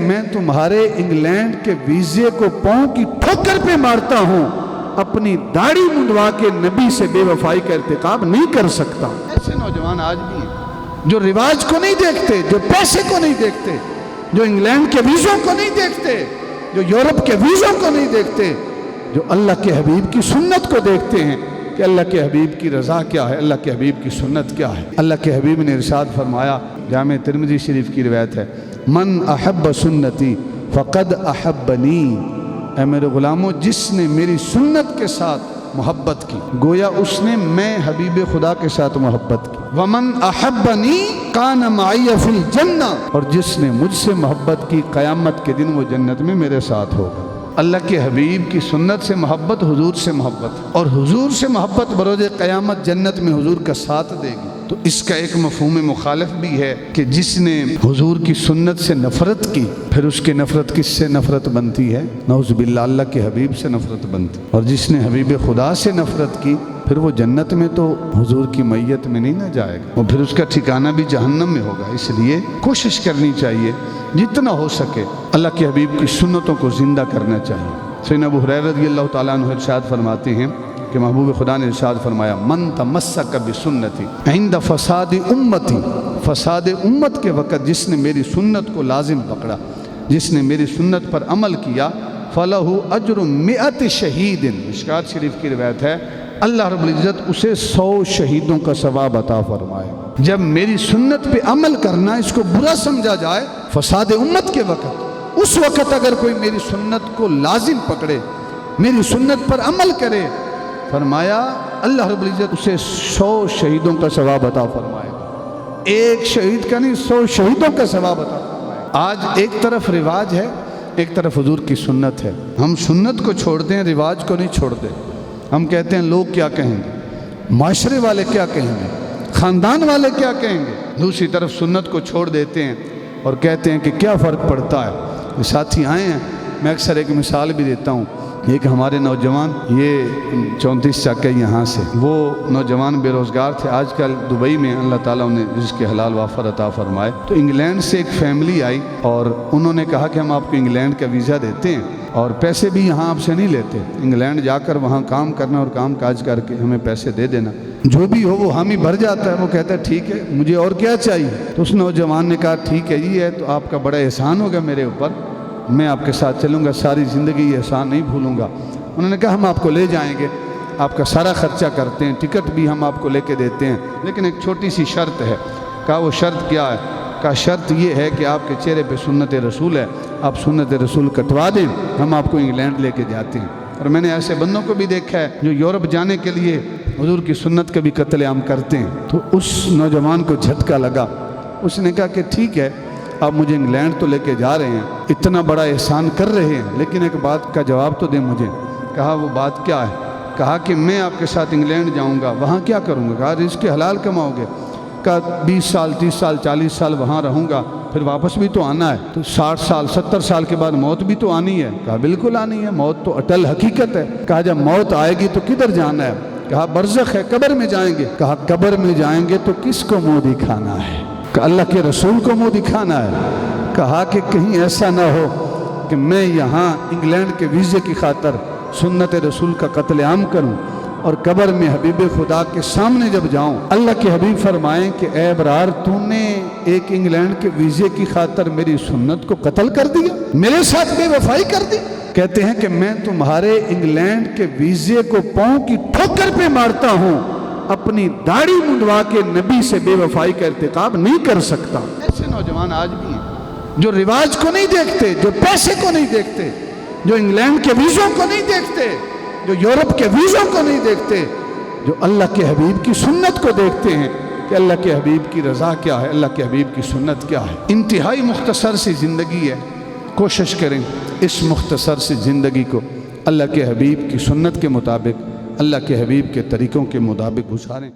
میں تمہارے انگلینڈ کے ویزے کو پاؤں کی ٹھوکر پہ مارتا ہوں، اپنی داڑھی منڈوا کے نبی سے بے وفائی کا ارتکاب نہیں کر سکتا۔ ایسے نوجوان آج بھی ہیں جو رواج کو نہیں دیکھتے، جو پیسے کو نہیں دیکھتے، جو انگلینڈ کے ویزوں کو نہیں دیکھتے، جو یورپ کے ویزوں کو نہیں دیکھتے، جو اللہ کے حبیب کی سنت کو دیکھتے ہیں کہ اللہ کے حبیب کی رضا کیا ہے، اللہ کے حبیب کی سنت کیا ہے۔ اللہ کے حبیب نے ارشاد فرمایا، جامع ترمذی شریف کی روایت ہے، من احب سنتی فقد احبنی، اے میرے غلاموں جس نے میری سنت کے ساتھ محبت کی گویا اس نے میں حبیب خدا کے ساتھ محبت کی۔ ومن احبنی کان معی فی الجنہ، اور جس نے مجھ سے محبت کی قیامت کے دن وہ جنت میں میرے ساتھ ہوگا۔ اللہ کے حبیب کی سنت سے محبت حضور سے محبت، اور حضور سے محبت بروز قیامت جنت میں حضور کا ساتھ دے گی۔ تو اس کا ایک مفہوم مخالف بھی ہے کہ جس نے حضور کی سنت سے نفرت کی پھر اس کی نفرت کس سے نفرت بنتی ہے؟ نعوذ باللہ اللہ کے حبیب سے نفرت بنتی، اور جس نے حبیب خدا سے نفرت کی پھر وہ جنت میں تو حضور کی معیت میں نہیں نہ جائے گا، اور پھر اس کا ٹھکانہ بھی جہنم میں ہوگا۔ اس لیے کوشش کرنی چاہیے جتنا ہو سکے اللہ کے حبیب کی سنتوں کو زندہ کرنا چاہیے۔ سیدنا ابو ہریرہ رضی اللہ تعالیٰ عنہ ارشاد فرماتے ہیں کہ محبوب خدا نے ارشاد فرمایا، من تمسک بسنتی عند فساد امتی، فساد امت کے وقت جس نے میری سنت کو لازم پکڑا، جس نے میری سنت پر عمل کیا، فلہ اجر 100 شہید، مشکوٰۃ شریف کی روایت ہے اللہ رب العزت اسے 100 شہیدوں کا ثواب عطا فرمائے۔ جب میری سنت پہ عمل کرنا اس کو برا سمجھا جائے فساد امت کے وقت، اس وقت اگر کوئی میری سنت کو لازم پکڑے، میری سنت پر عمل کرے، فرمایا اللہ رب العزت اسے 100 شہیدوں کا ثواب عطا فرمائے گا۔ ایک شہید کا نہیں، 100 شہیدوں کا ثواب عطا فرمائے گا۔ آج ایک طرف رواج ہے، ایک طرف حضور کی سنت ہے، ہم سنت کو چھوڑتے ہیں، رواج کو نہیں چھوڑتے۔ ہم کہتے ہیں لوگ کیا کہیں گے، معاشرے والے کیا کہیں گے، خاندان والے کیا کہیں گے، دوسری طرف سنت کو چھوڑ دیتے ہیں اور کہتے ہیں کہ کیا فرق پڑتا ہے۔ ساتھی آئے ہیں، میں اکثر ایک مثال بھی دیتا ہوں، ایک ہمارے نوجوان یہ 34 چکے یہاں سے، وہ نوجوان بے روزگار تھے، آج کل دبئی میں اللہ تعالیٰ انہیں رزق حلال وافر عطا فرمائے۔ تو انگلینڈ سے ایک فیملی آئی اور انہوں نے کہا کہ ہم آپ کو انگلینڈ کا ویزا دیتے ہیں اور پیسے بھی یہاں آپ سے نہیں لیتے، انگلینڈ جا کر وہاں کام کرنا اور کام کاج کر کے ہمیں پیسے دے دینا، جو بھی ہو وہ حامی بھر جاتا ہے۔ وہ کہتا ہے ٹھیک ہے، مجھے اور کیا چاہیے؟ تو اس نوجوان نے کہا ٹھیک ہے جی، ہے تو آپ کا بڑا احسان ہوگا میرے اوپر، میں آپ کے ساتھ چلوں گا، ساری زندگی یہ احسان نہیں بھولوں گا۔ انہوں نے کہا ہم آپ کو لے جائیں گے، آپ کا سارا خرچہ کرتے ہیں، ٹکٹ بھی ہم آپ کو لے کے دیتے ہیں، لیکن ایک چھوٹی سی شرط ہے۔ کہا وہ شرط کیا ہے؟ کہا شرط یہ ہے کہ آپ کے چہرے پہ سنت رسول ہے، آپ سنت رسول کٹوا دیں، ہم آپ کو انگلینڈ لے کے جاتے ہیں۔ اور میں نے ایسے بندوں کو بھی دیکھا ہے جو یورپ جانے کے لیے حضور کی سنت کا بھی قتل عام کرتے ہیں۔ تو اس نوجوان کو جھٹکا لگا، اس نے کہا کہ ٹھیک ہے آپ مجھے انگلینڈ تو لے کے جا رہے ہیں، اتنا بڑا احسان کر رہے ہیں، لیکن ایک بات کا جواب تو دیں مجھے۔ کہا وہ بات کیا ہے؟ کہا کہ میں آپ کے ساتھ انگلینڈ جاؤں گا، وہاں کیا کروں گا؟ کہا رزق حلال کماؤ گے؟ کہا 20 سال 30 سال 40 سال وہاں رہوں گا، پھر واپس بھی تو آنا ہے، تو 60 سال 70 سال کے بعد موت بھی تو آنی ہے۔ کہا بالکل آنی ہے، موت تو اٹل حقیقت ہے۔ کہا جب موت آئے گی تو کدھر جانا ہے؟ کہا برزخ ہے، قبر میں جائیں گے۔ کہا قبر میں جائیں گے تو کس کو منہ دکھانا ہے؟ کہ اللہ کے رسول کو منہ دکھانا ہے۔ کہا کہ کہیں ایسا نہ ہو کہ میں یہاں انگلینڈ کے ویزے کی خاطر سنت رسول کا قتل عام کروں اور قبر میں حبیب خدا کے سامنے جب جاؤں اللہ کے حبیب فرمائیں کہ اے ابرار تو نے ایک انگلینڈ کے ویزے کی خاطر میری سنت کو قتل کر دیا، میرے ساتھ بے وفائی کر دی۔ کہتے ہیں کہ میں تمہارے انگلینڈ کے ویزے کو پاؤں کی ٹھوکر پہ مارتا ہوں، اپنی داڑھی منڈوا کے نبی سے بے وفائی کا ارتکاب نہیں کر سکتا۔ ایسے نوجوان آج بھی ہیں جو رواج کو نہیں دیکھتے، جو پیسے کو نہیں دیکھتے، جو انگلینڈ کے ویزوں کو نہیں دیکھتے، جو یورپ کے ویزوں کو نہیں دیکھتے، جو اللہ کے حبیب کی سنت کو دیکھتے ہیں کہ اللہ کے حبیب کی رضا کیا ہے، اللہ کے حبیب کی سنت کیا ہے۔ انتہائی مختصر سی زندگی ہے، کوشش کریں اس مختصر سی زندگی کو اللہ کے حبیب کی سنت کے مطابق، اللہ کے حبیب کے طریقوں کے مطابق گزاریں۔